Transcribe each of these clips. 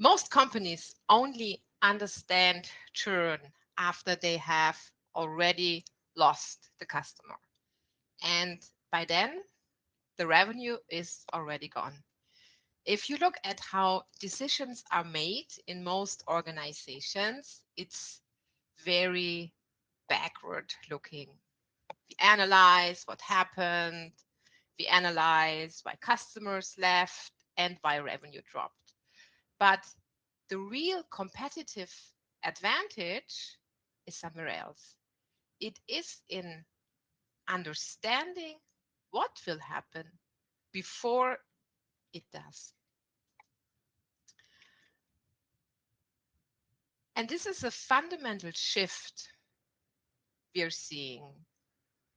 Most companies only understand churn after they have already lost the customer. And by then, the revenue is already gone. If you look at how decisions are made in most organizations, it's very backward looking. We analyze what happened, we analyze why customers left and why revenue dropped. But the real competitive advantage is somewhere else. It is in understanding what will happen before it does. And this is a fundamental shift we are seeing.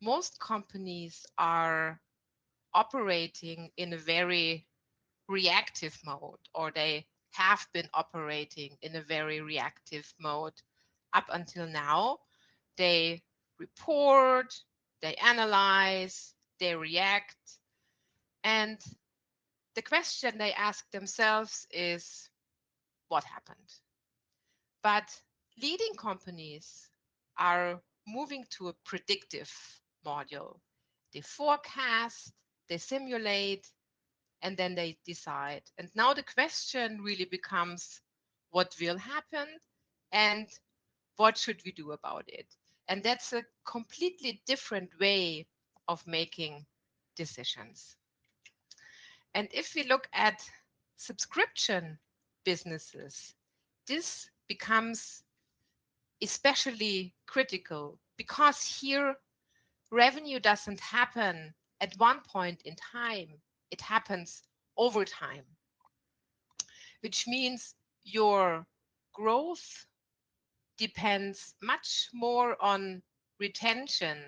Most companies are operating in a very reactive mode, or they have been operating in a very reactive mode up until now. They report, they analyze, they react, and the question they ask themselves is, what happened? But leading companies are moving to a predictive module. They forecast, they simulate, and then they decide. And now the question really becomes, what will happen and what should we do about it? And that's a completely different way of making decisions. And if we look at subscription businesses, this becomes especially critical because here revenue doesn't happen at one point in time. It happens over time, which means your growth depends much more on retention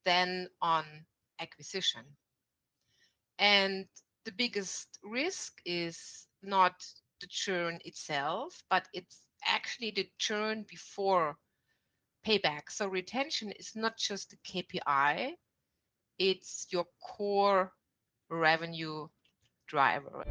than on acquisition. And the biggest risk is not the churn itself, but it's actually the churn before payback. So retention is not just a KPI, it's your core revenue driver.